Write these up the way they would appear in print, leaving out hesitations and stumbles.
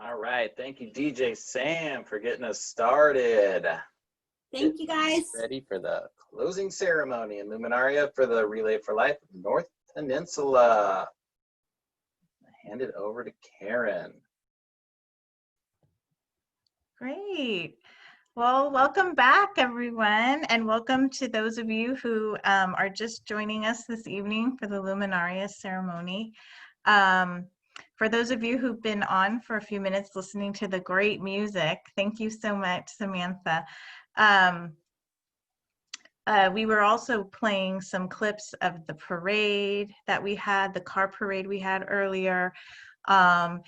All right, thank you, DJ Sam, for getting us started. Thank you, guys. Ready for the closing ceremony in Luminaria for the Relay for Life of North Peninsula. I hand it over to Karen. Great. Well, welcome back, everyone, and welcome to those of you who are just joining us this evening for the Luminaria ceremony. For those of you who've been on for a few minutes listening to the great music, thank you so much, Samantha. We were also playing some clips of the parade that we had, the car parade we had earlier. There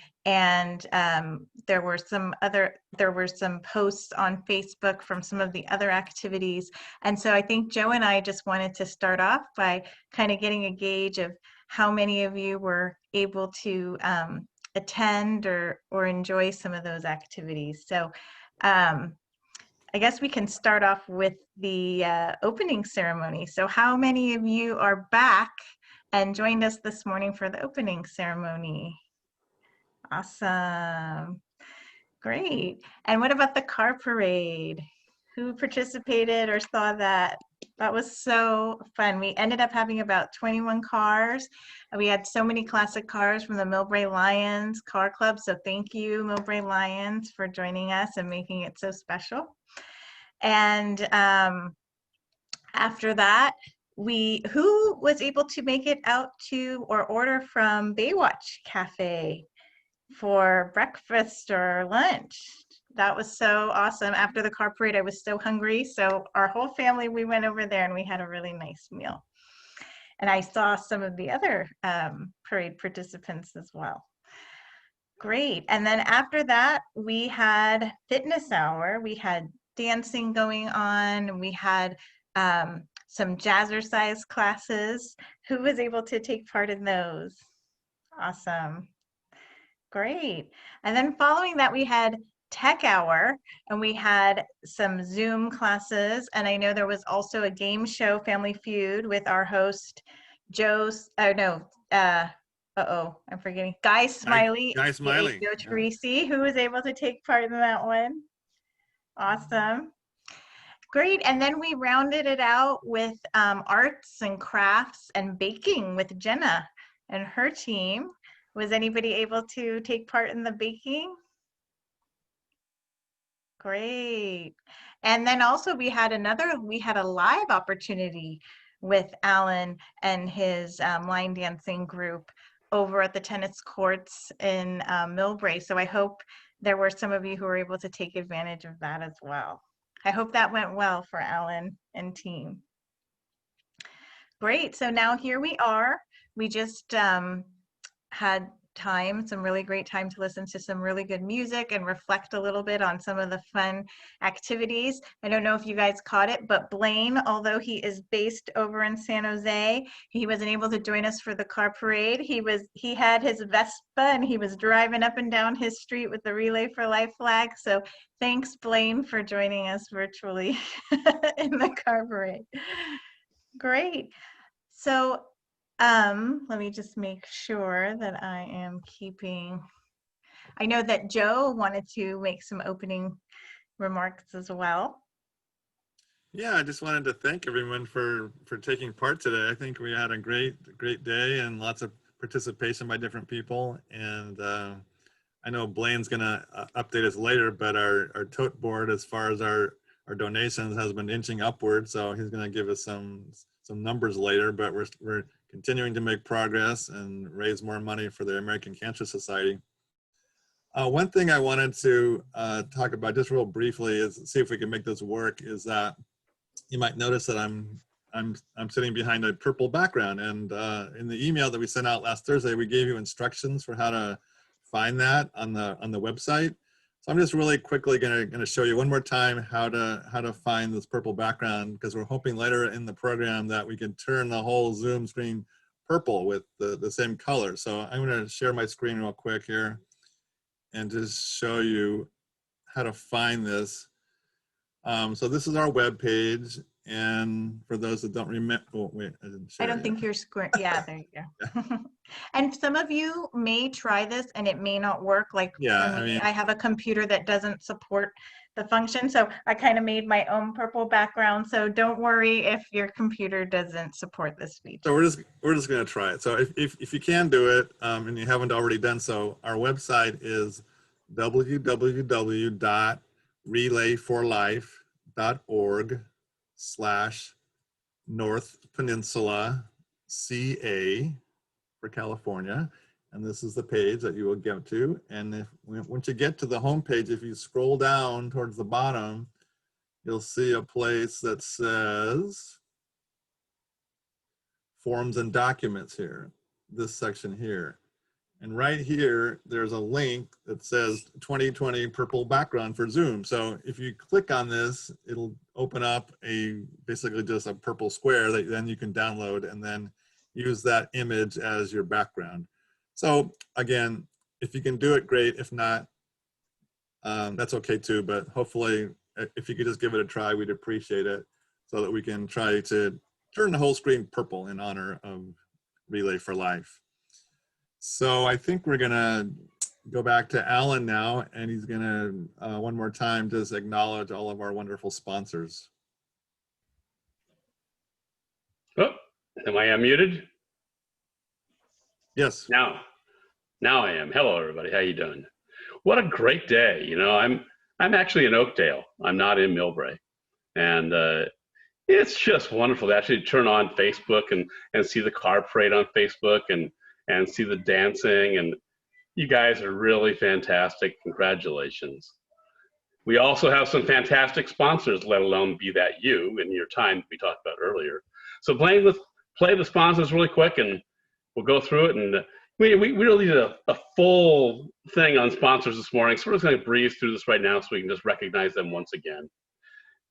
were some posts on Facebook from some of the other activities. And so I think Joe and I just wanted to start off by kind of getting a gauge of how many of you were able to attend or enjoy some of those activities. So I guess we can start off with the opening ceremony. So how many of you are back and joined us this morning for the opening ceremony? Awesome. Great. And what about the car parade? Who participated or saw that? That was so fun. We ended up having about 21 cars. And we had so many classic cars from the Millbrae Lions Car Club. So thank you, Millbrae Lions, for joining us and making it so special. And after that, who was able to make it out to or order from Baywatch Cafe for breakfast or lunch? That was so awesome. After the car parade, I was so hungry. So our whole family, we went over there and we had a really nice meal. And I saw some of the other parade participants as well. Great. And then after that, we had fitness hour. We had dancing going on. We had some jazzercise classes. Who was able to take part in those? Awesome. Great. And then following that, we had tech hour and we had some Zoom classes. And I know there was also a game show, Family Feud, with our host, Uh-oh, I'm forgetting. Guy Smiley. Guy Smiley. Joe Yeah. Teresi, who was able to take part in that one. Awesome. Great. And then we rounded it out with arts and crafts and baking with Jenna and her team. Was anybody able to take part in the baking? Great. And then also we had a live opportunity with Alan and his line dancing group over at the tennis courts in Millbrae. So I hope there were some of you who were able to take advantage of that as well. I hope that went well for Alan and team. Great. So now here we are. We just had some really great time to listen to some really good music and reflect a little bit on some of the fun activities. I don't know if you guys caught it, but Blaine, although he is based over in San Jose, he wasn't able to join us for the car parade. He had his Vespa and he was driving up and down his street with the Relay for Life flag. So thanks, Blaine, for joining us virtually in the car parade. Great. So let me just make sure that I am I know that Joe wanted to make some opening remarks as well. Yeah, I just wanted to thank everyone for taking part today. I think we had a great day and lots of participation by different people. And I know Blaine's gonna update us later, but our tote board, as far as our donations, has been inching upward. So he's gonna give us some numbers later, but we're continuing to make progress and raise more money for the American Cancer Society. One thing I wanted to talk about just real briefly is see if we can make this work. Is that you might notice that I'm sitting behind a purple background, and in the email that we sent out last Thursday, we gave you instructions for how to find that on the website. So I'm just really quickly gonna show you one more time how to find this purple background, because we're hoping later in the program that we can turn the whole Zoom screen purple with the same color. So I'm gonna share my screen real quick here and just show you how to find this. So this is our web page, and for those that don't remember, oh wait, I didn't share. I don't think you're square. Yeah, there you go. And some of you may try this and it may not work. Like Yeah, for me, I mean, I have a computer that doesn't support the function, so I kind of made my own purple background. So don't worry if your computer doesn't support this feature. so we're just gonna try it. So if you can do it and you haven't already done so, our website is www.relayforlife.org/North Peninsula CA for California. And this is the page that you will get to. And once you get to the home page, if you scroll down towards the bottom, you'll see a place that says Forms and Documents here, this section here. And right here, there's a link that says 2020 purple background for Zoom. So if you click on this, it'll open up basically just a purple square that then you can download and then use that image as your background. So again, if you can do it, great. If not, that's okay too. But hopefully, if you could just give it a try, we'd appreciate it, so that we can try to turn the whole screen purple in honor of Relay for Life. So I think we're gonna go back to Alan now, and he's gonna one more time just acknowledge all of our wonderful sponsors. Oh, am I unmuted? Yes. Now I am. Hello, everybody. How you doing? What a great day. You know, I'm actually in Oakdale. I'm not in Millbrae, and it's just wonderful to actually turn on Facebook and see the car parade on Facebook and see the dancing. And you guys are really fantastic. Congratulations. We also have some fantastic sponsors, let alone be that you in your time we talked about earlier. So Blaine, let's play the sponsors really quick and we'll go through it. And we really did a full thing on sponsors this morning. So we're just going to breeze through this right now so we can just recognize them once again.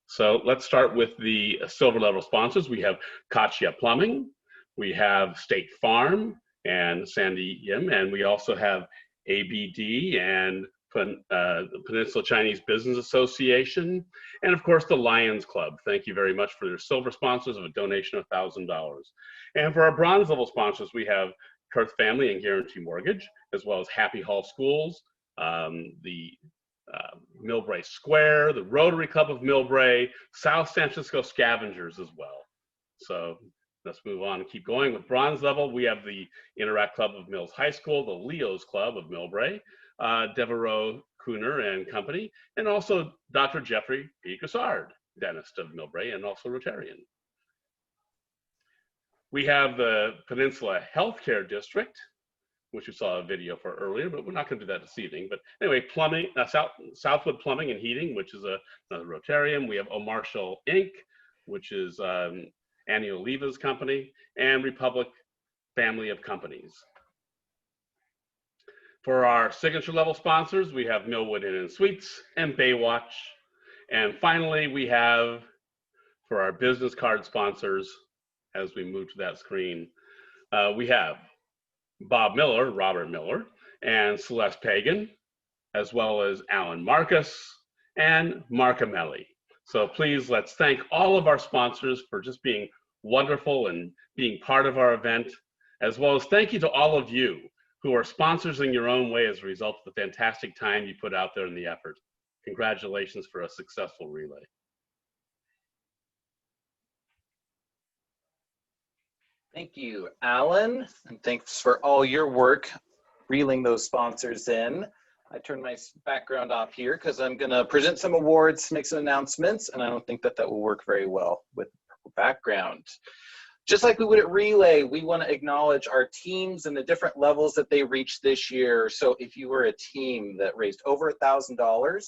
So let's start with the silver level sponsors. We have Katya Plumbing, we have State Farm and Sandy Yim, and we also have ABD and the Peninsula Chinese Business Association, and of course the Lions Club. Thank you very much for their silver sponsors of a donation of $1,000. And for our bronze level sponsors, we have Kurth Family and Guarantee Mortgage, as well as Happy Hall Schools, the Millbrae Square, the Rotary Club of Millbrae, South San Francisco Scavengers as well. So let's move on and keep going. With bronze level, we have the Interact Club of Mills High School, the Leo's Club of Millbrae, Devereaux Cooner and Company, and also Dr. Jeffrey P. Gassard, dentist of Millbrae and also Rotarian. We have the Peninsula Healthcare District, which we saw a video for earlier, but we're not going to do that this evening. But anyway, plumbing, Southwood Plumbing and Heating, which is another Rotarian. We have O'Marshall Inc., which is Annie Oliva's company, and Republic Family of Companies. For our signature level sponsors, we have Millwood Inn and Suites and Baywatch. And finally, we have, for our business card sponsors, as we move to that screen, we have Bob Miller, Robert Miller, and Celeste Pagan, as well as Alan Marcus and Mark Amelli. So please, let's thank all of our sponsors for just being wonderful and being part of our event, as well as thank you to all of you who are sponsors in your own way as a result of the fantastic time you put out there in the effort. Congratulations for a successful relay. Thank you, Alan, and thanks for all your work reeling those sponsors in. I turned my background off here because I'm going to present some awards, make some announcements, and I don't think that will work very well with purple background. Just like we would at Relay, we want to acknowledge our teams and the different levels that they reached this year. So if you were a team that raised over $1,000,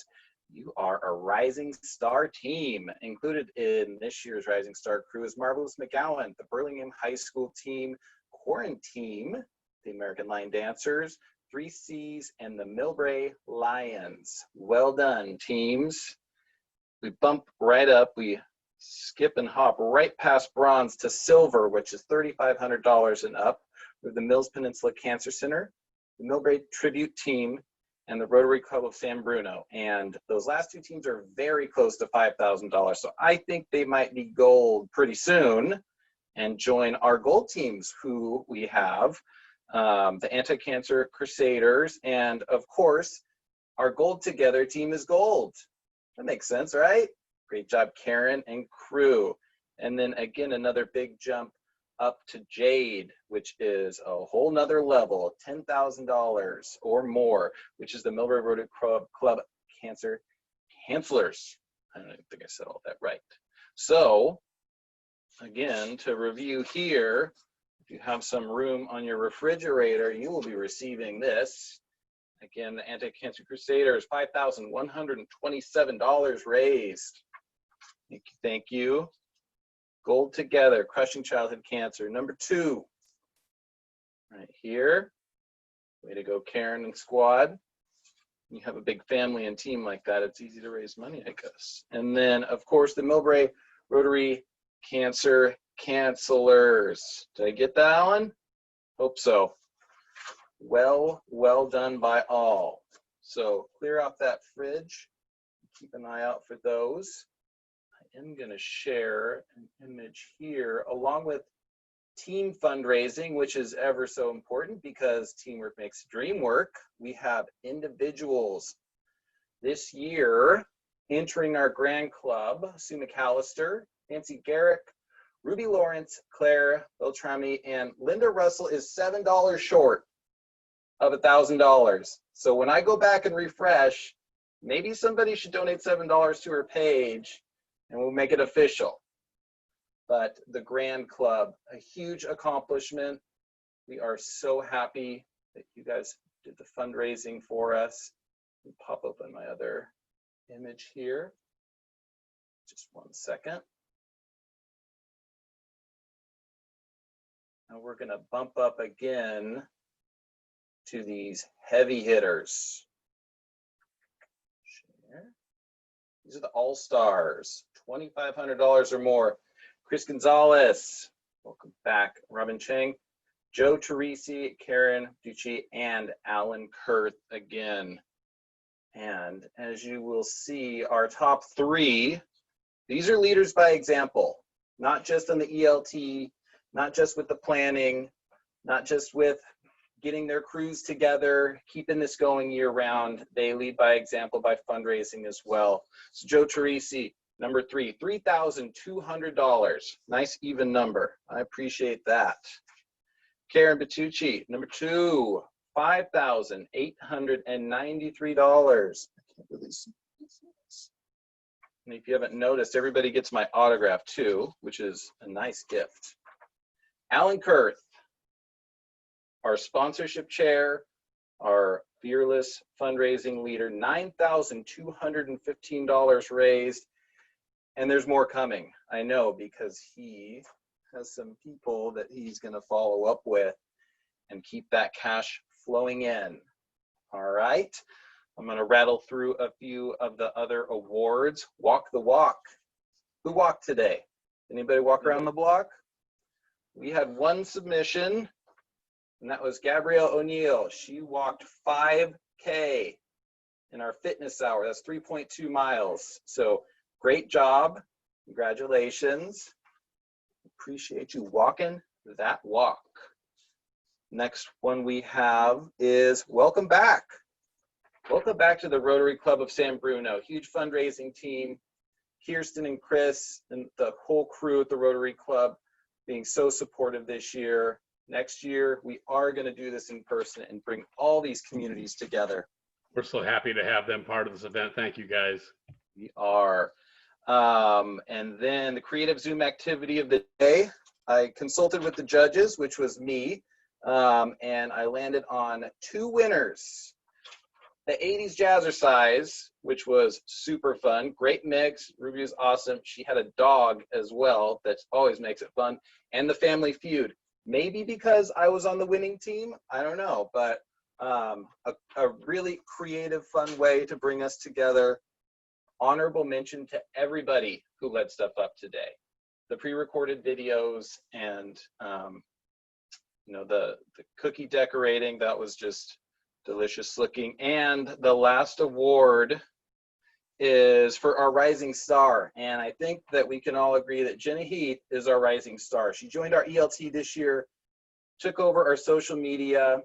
you are a Rising Star team. Included in this year's Rising Star crew is Marvelous McGowan, the Burlingame High School team, Quarantine, the American Line Dancers, 3 C's, and the Millbrae Lions. Well done, teams. We bump right up, we skip and hop right past bronze to silver, which is $3,500 and up, with the Mills Peninsula Cancer Center, the Millbrae Tribute Team, and the Rotary Club of San Bruno. And those last 2 teams are very close to $5,000. So I think they might be gold pretty soon and join our gold teams who we have, the Anti-Cancer Crusaders, and of course, our Gold Together team is gold. That makes sense, right? Great job, Karen and crew. And then again, another big jump up to Jade, which is a whole nother level, $10,000 or more, which is the Millbrae Rotary Club Cancer Counselors. I don't think I said all that right. So again, to review here, if you have some room on your refrigerator, you will be receiving this. Again, the Anti-Cancer Crusaders, $5,127 raised. Thank you, thank you. Gold Together, Crushing Childhood Cancer. Number 2, right here. Way to go, Karen and squad. You have a big family and team like that, it's easy to raise money, I guess. And then, of course, the Millbrae Rotary Cancer Counselors. Did I get that, Alan? Hope so. Well done by all. So clear off that fridge. Keep an eye out for those. I am going to share an image here along with team fundraising, which is ever so important because teamwork makes the dream work. We have individuals this year entering our grand club: Sue McAllister, Nancy Garrick, Ruby Lawrence, Claire Beltrami, and Linda Russell is $7 short of $1,000. So when I go back and refresh, maybe somebody should donate $7 to her page and we'll make it official. But the Grand Club, a huge accomplishment. We are so happy that you guys did the fundraising for us. Let me pop open my other image here. Just 1 second. Now we're going to bump up again to these heavy hitters. Share. These are the all-stars, $2,500 or more. Chris Gonzalez, welcome back. Robin Chang, Joe Teresi, Karen Ducci, and Alan Kurth again. And as you will see, our top 3, these are leaders by example, not just on the ELT, not just with the planning, not just with getting their crews together, keeping this going year round. They lead by example by fundraising as well. So Joe Teresi, number 3, $3,200. Nice even number. I appreciate that. Karen Bertucci, number 2, $5,893. I can't really see this. And if you haven't noticed, everybody gets my autograph too, which is a nice gift. Alan Kurth, our sponsorship chair, our fearless fundraising leader, $9,215 raised. And there's more coming, I know, because he has some people that he's going to follow up with and keep that cash flowing in. All right. I'm going to rattle through a few of the other awards. Walk the walk. Who walked today? Anybody walk around the block? We had one submission, and that was Gabrielle O'Neill. She walked 5K in our fitness hour. That's 3.2 miles. So great job. Congratulations. Appreciate you walking that walk. Next one we have is welcome back. Welcome back to the Rotary Club of San Bruno. Huge fundraising team. Kirsten and Chris and the whole crew at the Rotary Club being so supportive this year. Next year, we are going to do this in person and bring all these communities together. We're so happy to have them part of this event. Thank you, guys. We are. And then the creative Zoom activity of the day. I consulted with the judges, which was me, and I landed on 2 winners. The 80s Jazzercise, which was super fun. Great mix. Ruby was awesome. She had a dog as well. That always makes it fun. And the Family Feud. Maybe because I was on the winning team. I don't know. But a really creative, fun way to bring us together. Honorable mention to everybody who led stuff up today. The pre-recorded videos and the cookie decorating, that was just delicious looking. And the last award is for our rising star. And I think that we can all agree that Jenna Heath is our rising star. She joined our ELT this year, took over our social media.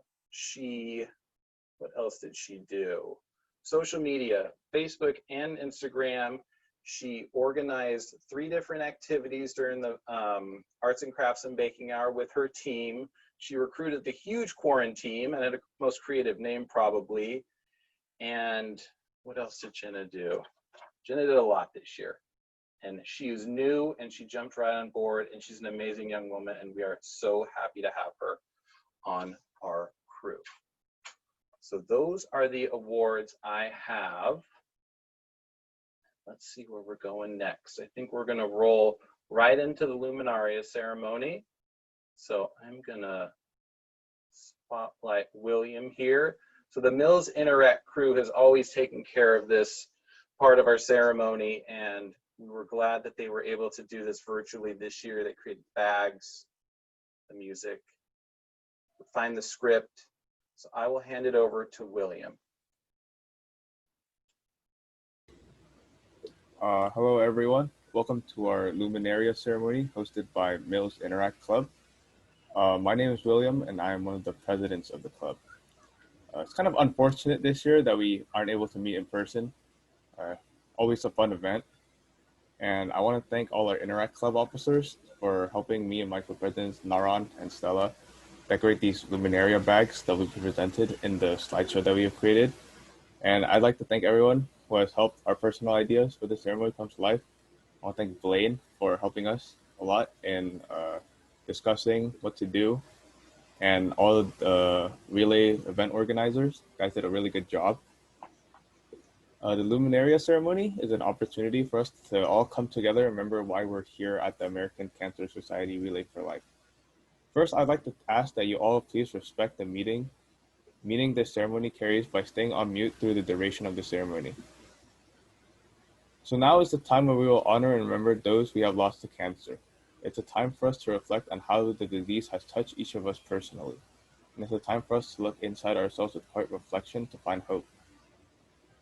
What else did she do? Social media, Facebook and Instagram. She organized 3 different activities during the Arts and Crafts and Baking Hour with her team. She recruited the huge quarantine and had a most creative name probably. And what else did Jenna do? Jenna did a lot this year. And she is new and she jumped right on board and she's an amazing young woman and we are so happy to have her on our crew. So those are the awards I have. Let's see where we're going next. I think we're going to roll right into the Luminaria ceremony. So I'm going to spotlight William here. So the Mills Interact crew has always taken care of this part of our ceremony, and we were glad that they were able to do this virtually this year. They created bags, the music, find the script. So I will hand it over to William. Hello, everyone. Welcome to our Luminaria ceremony hosted by Mills Interact Club. My name is William, and I am one of the presidents of the club. It's kind of unfortunate this year that we aren't able to meet in person. Always a fun event. And I want to thank all our Interact Club officers for helping me and my co-presidents, Naran and Stella, decorate these Luminaria bags that we presented in the slideshow that we have created. And I'd like to thank everyone who has helped our personal ideas for the ceremony come to life. I want to thank Blaine for helping us a lot in discussing what to do, and all of the relay event organizers. You guys did a really good job. The Luminaria ceremony is an opportunity for us to all come together and remember why we're here at the American Cancer Society Relay for Life. First, I'd like to ask that you all please respect the meaning this ceremony carries by staying on mute through the duration of the ceremony. So now is the time where we will honor and remember those we have lost to cancer. It's a time for us to reflect on how the disease has touched each of us personally. And it's a time for us to look inside ourselves with heart reflection to find hope.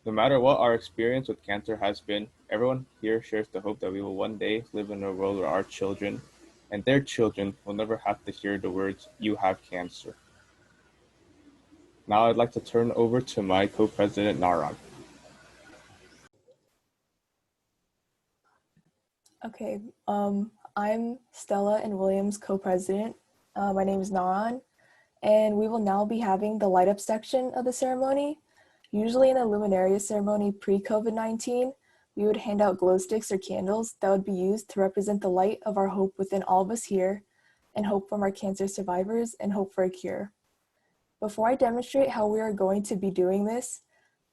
No matter what our experience with cancer has been, everyone here shares the hope that we will one day live in a world where our children and their children will never have to hear the words, "You have cancer." Now I'd like to turn over to my co-president, Naran. Okay, I'm Stella and William's co-president. My name is Naran, and we will now be having the light up section of the ceremony. Usually in a luminaria ceremony pre-COVID-19, we would hand out glow sticks or candles that would be used to represent the light of our hope within all of us here, and hope from our cancer survivors, and hope for a cure. Before I demonstrate how we are going to be doing this,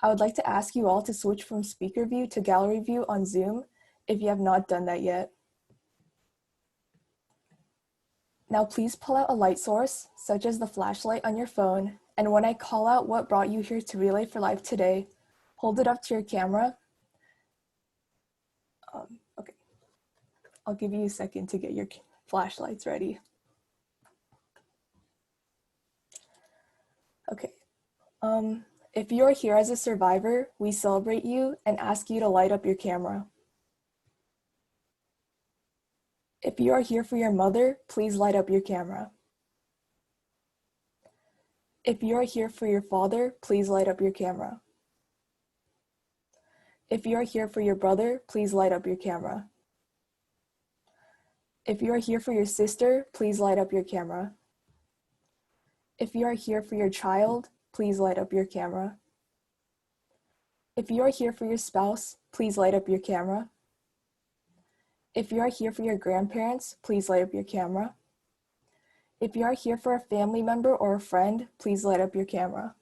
I would like to ask you all to switch from speaker view to gallery view on Zoom if you have not done that yet. Now please pull out a light source, such as the flashlight on your phone, and when I call out what brought you here to Relay for Life today, hold it up to your camera. Okay, I'll give you a second to get your flashlights ready. Okay, if you are here as a survivor, we celebrate you and ask you to light up your camera. If you are here for your mother, please light up your camera. If you are here for your father, please light up your camera. If you are here for your brother, please light up your camera. If you are here for your sister, please light up your camera. If you are here for your child, please light up your camera. If you are here for your spouse, please light up your camera. If you are here for your grandparents, please light up your camera. If you are here for a family member or a friend, please light up your camera.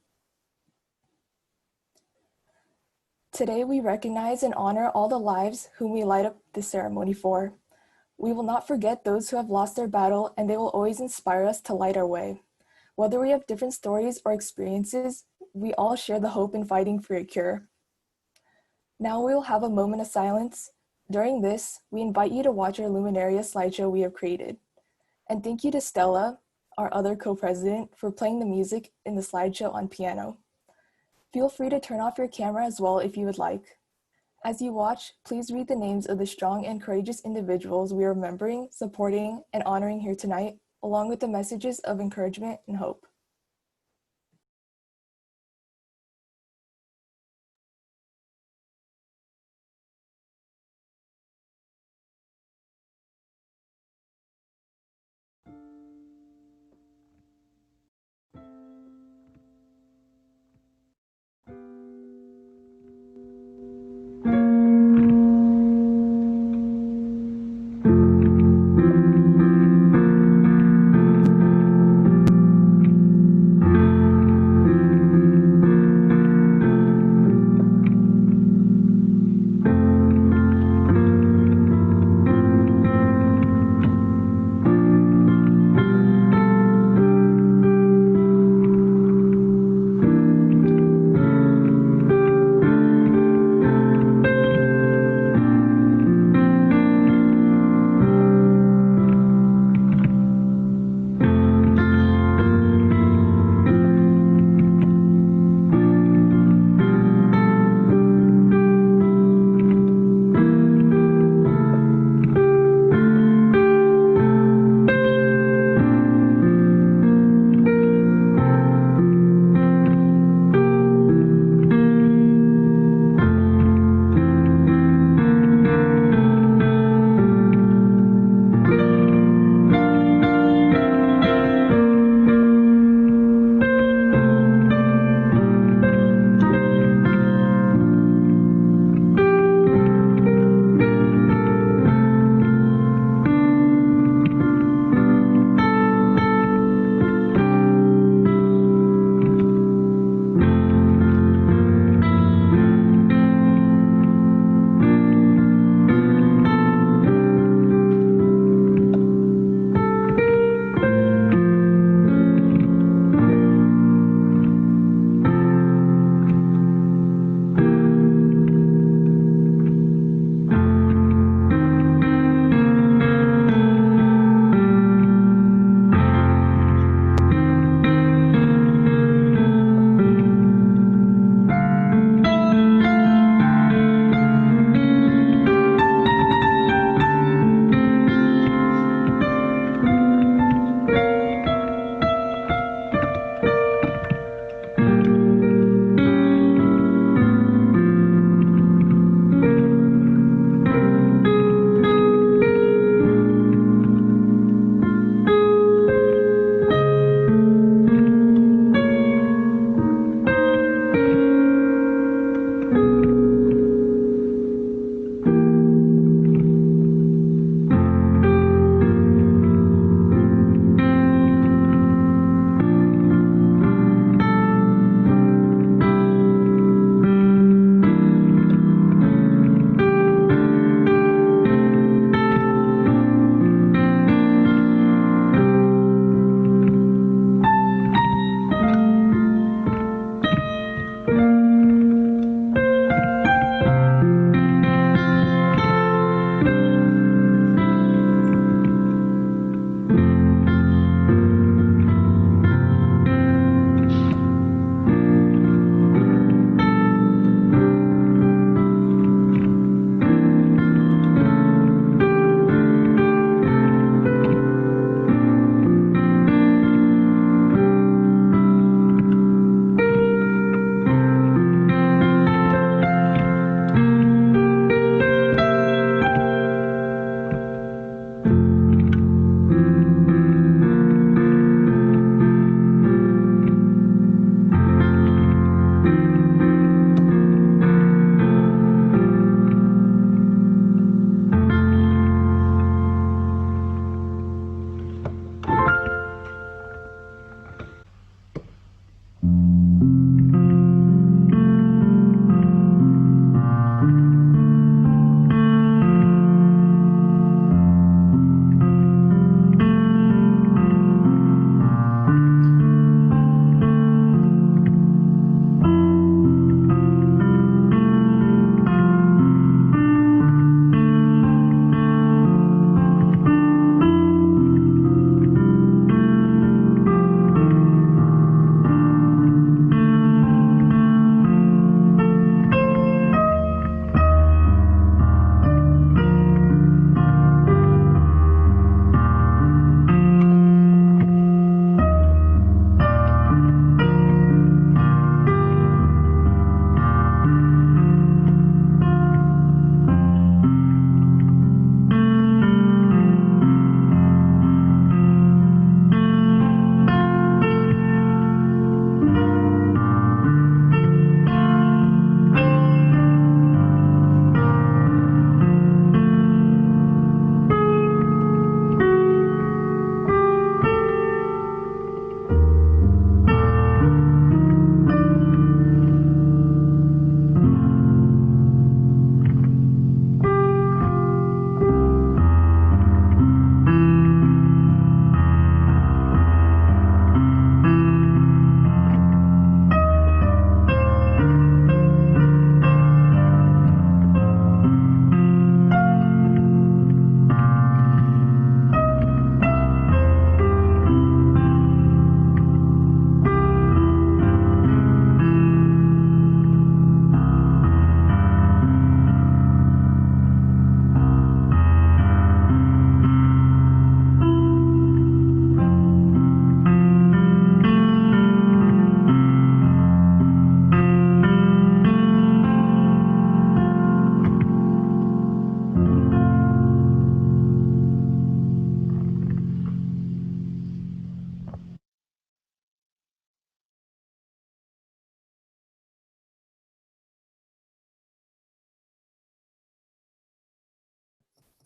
Today, we recognize and honor all the lives whom we light up this ceremony for. We will not forget those who have lost their battle, and they will always inspire us to light our way. Whether we have different stories or experiences, we all share the hope in fighting for a cure. Now we will have a moment of silence. During this, we invite you to watch our Luminaria slideshow we have created. And thank you to Stella, our other co-president, for playing the music in the slideshow on piano. Feel free to turn off your camera as well if you would like. As you watch, please read the names of the strong and courageous individuals we are remembering, supporting, and honoring here tonight, along with the messages of encouragement and hope.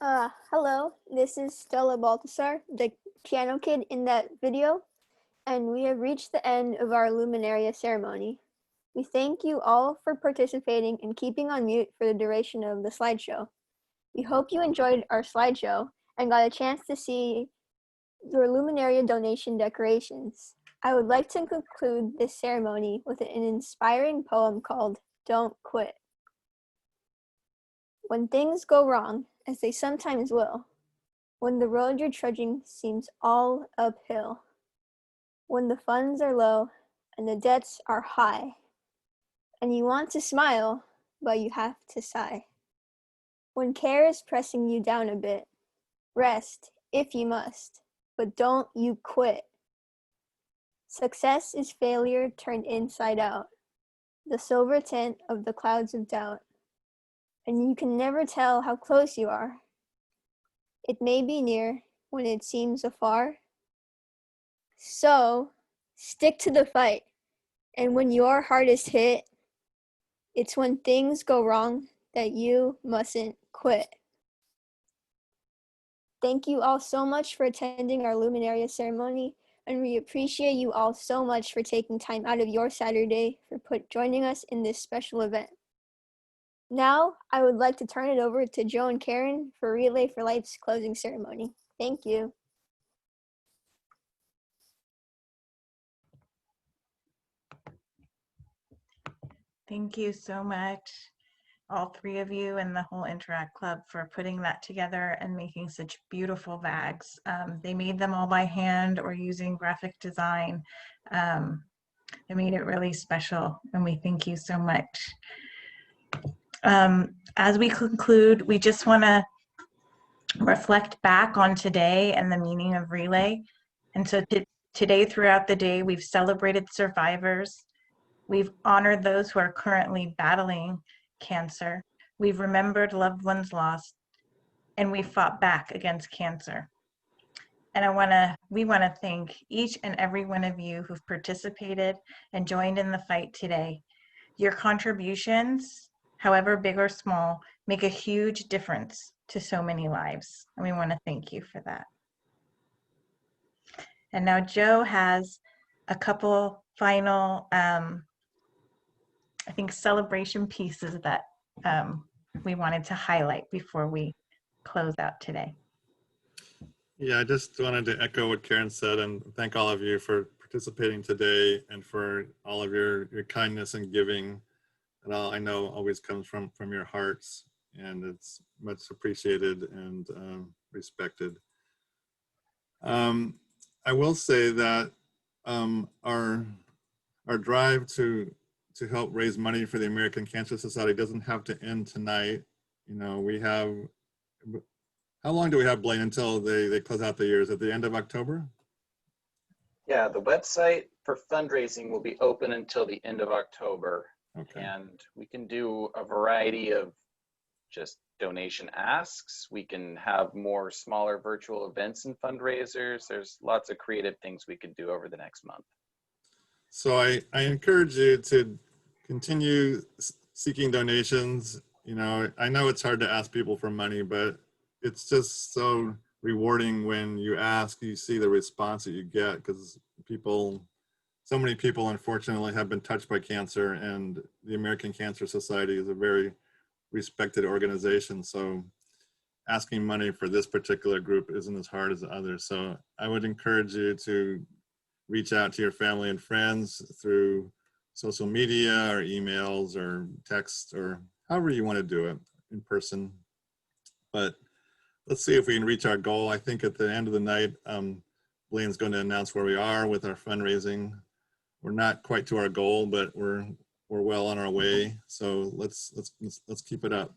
Hello, this is Stella Baltasar, the piano kid in that video, and we have reached the end of our Luminaria ceremony. We thank you all for participating and keeping on mute for the duration of the slideshow. We hope you enjoyed our slideshow and got a chance to see your Luminaria donation decorations. I would like to conclude this ceremony with an inspiring poem called Don't Quit. When things go wrong, as they sometimes will, when the road you're trudging seems all uphill, when the funds are low and the debts are high, and you want to smile, but you have to sigh. When care is pressing you down a bit, rest if you must, but don't you quit. Success is failure turned inside out, the silver tint of the clouds of doubt, and you can never tell how close you are. It may be near when it seems afar. So, stick to the fight, and when your heart is hit, it's when things go wrong that you mustn't quit. Thank you all so much for attending our Luminaria ceremony, and we appreciate you all so much for taking time out of your Saturday for joining us in this special event. Now, I would like to turn it over to Joe and Karen for Relay for Life's closing ceremony. Thank you. Thank you so much, all three of you and the whole Interact Club, for putting that together and making such beautiful bags. They made them all by hand or using graphic design. They made it really special, and we thank you so much. As we conclude, we just want to reflect back on today and the meaning of Relay. And so today, throughout the day, we've celebrated survivors. We've honored those who are currently battling cancer. We've remembered loved ones lost, and we fought back against cancer. And we want to thank each and every one of you who've participated and joined in the fight today. Your contributions, however big or small, make a huge difference to so many lives, and we want to thank you for that. And now Joe has a couple final I think celebration pieces that we wanted to highlight before we close out today. Yeah, I just wanted to echo what Karen said and thank all of you for participating today and for all of your kindness and giving. And all I know always comes from your hearts, and it's much appreciated and respected. I will say that our drive to help raise money for the American Cancer Society doesn't have to end tonight. You know, we have, how long do we have, Blaine, until they close out the year? Is it the end of October? Yeah, the website for fundraising will be open until the end of October. Okay. And we can do a variety of just donation asks. We can have more smaller virtual events and fundraisers. There's lots of creative things we could do over the next month. So I encourage you to continue seeking donations. You know it's hard to ask people for money, but it's just so rewarding when you ask, you see the response that you get, because so many people unfortunately have been touched by cancer, and the American Cancer Society is a very respected organization. So asking money for this particular group isn't as hard as the others. So I would encourage you to reach out to your family and friends through social media or emails or text or however you want to do it in person. But let's see if we can reach our goal. I think at the end of the night, Blaine's going to announce where we are with our fundraising. We're not quite to our goal, but we're well on our way. So let's keep it up.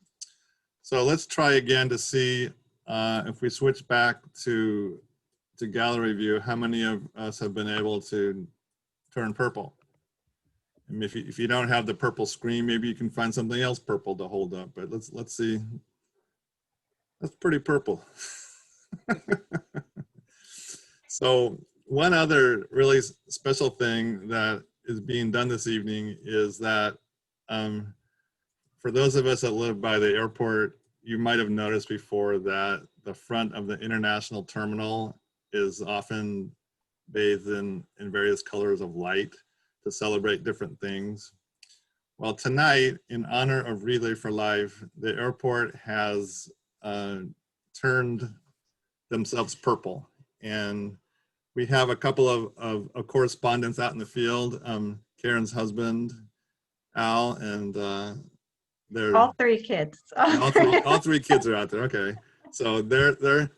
So let's try again to see if we switch back to gallery view, how many of us have been able to turn purple? And if you don't have the purple screen, maybe you can find something else purple to hold up. But let's see. That's pretty purple. So one other really special thing that is being done this evening is that for those of us that live by the airport, you might have noticed before that the front of the international terminal is often bathed in various colors of light to celebrate different things. Well, tonight, in honor of Relay for Life, the airport has turned themselves purple. And we have a couple of correspondents out in the field, Karen's husband, Al, and they're All three kids. all three kids are out there. Okay, so they're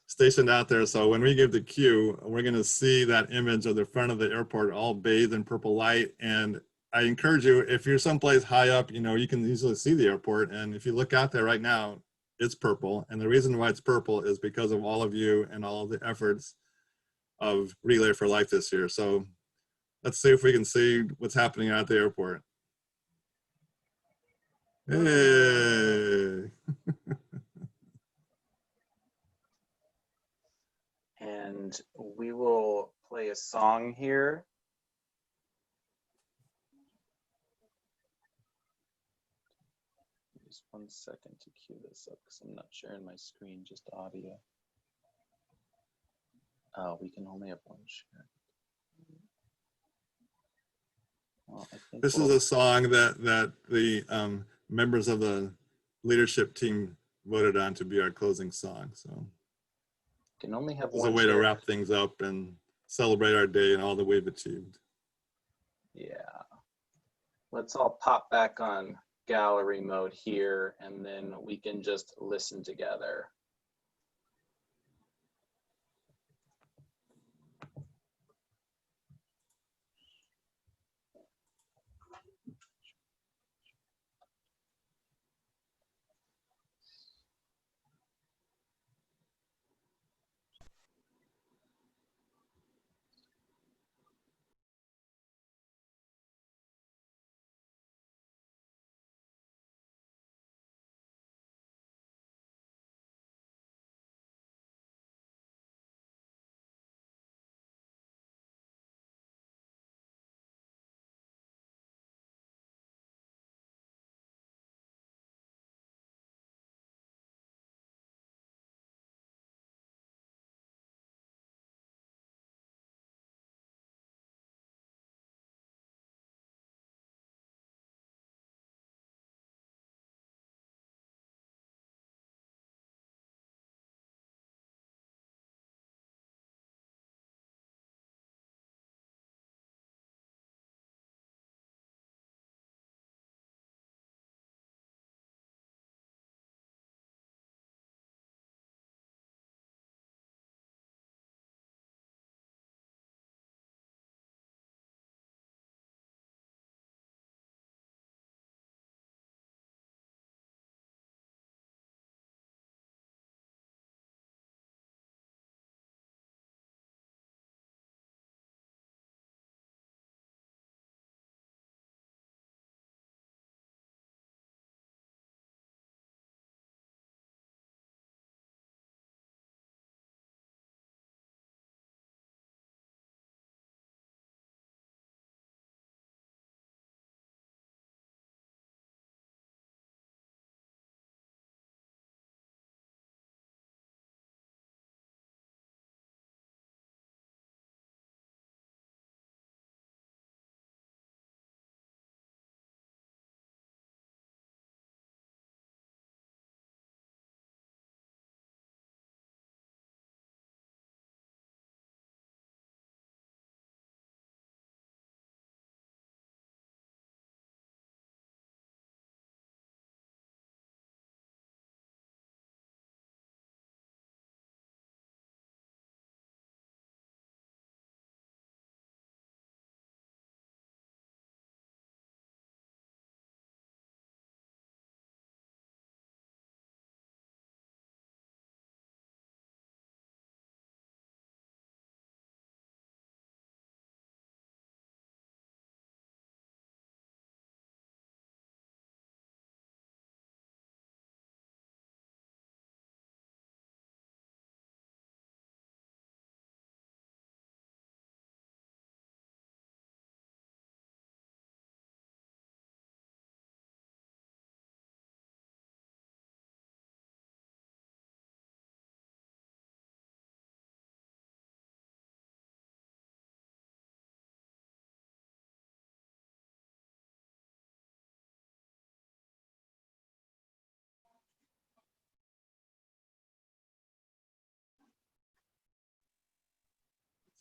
stationed out there. So when we give the cue, we're going to see that image of the front of the airport all bathed in purple light. And I encourage you, if you're someplace high up, you know, you can easily see the airport. And if you look out there right now, it's purple. And the reason why it's purple is because of all of you and all of the efforts of Relay for Life this year. So let's see if we can see what's happening at the airport. Hey. And we will play a song here. Just 1 second to cue this up because I'm not sharing my screen, just audio. Oh, we can only have one share. Well, I think This is a song that the members of the leadership team voted on to be our closing song. So can only have it's a one way to share. wrap things up and celebrate our day and all that we've achieved. Yeah. Let's all pop back on gallery mode here, and then we can just listen together.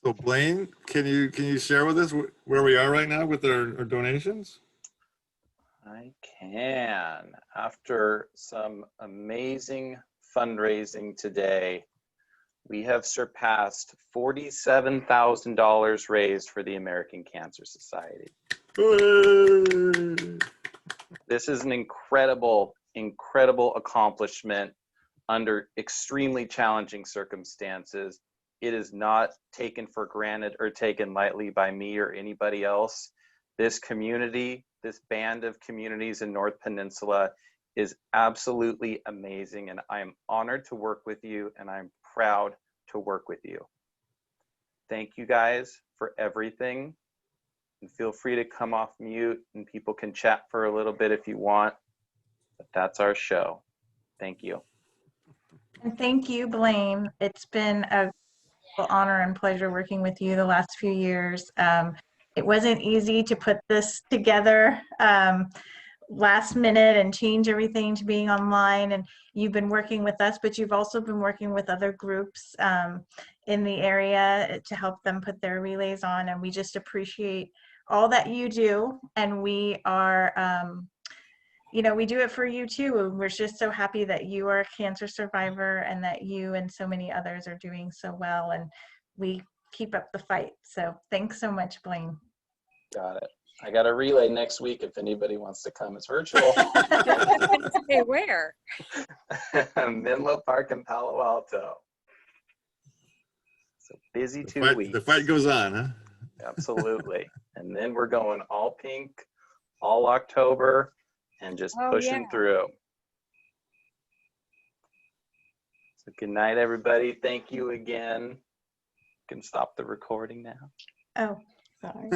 So Blaine, can you share with us where we are right now with our donations? I can. After some amazing fundraising today, we have surpassed $47,000 raised for the American Cancer Society. Hooray! This is an incredible, incredible accomplishment under extremely challenging circumstances. It is not taken for granted or taken lightly by me or anybody else. This community, this band of communities in North Peninsula is absolutely amazing, and I am honored to work with you, and I'm proud to work with you. Thank you guys for everything, and feel free to come off mute and people can chat for a little bit if you want, but that's our show. Thank you. And thank you, Blaine. It's been a honor and pleasure working with you the last few years. It wasn't easy to put this together last minute and change everything to being online, and you've been working with us, but you've also been working with other groups in the area to help them put their relays on, and we just appreciate all that you do. And we are we do it for you too. We're just so happy that you are a cancer survivor and that you and so many others are doing so well, and we keep up the fight. So thanks so much, Blaine. Got it. I got a relay next week if anybody wants to come. It's virtual. Hey, where? Menlo Park in Palo Alto. So busy 2 weeks. The fight goes on, huh? Absolutely. And then we're going all pink, all October, and just pushing through. So good night, everybody. Thank you again. You can stop the recording now. Oh, sorry.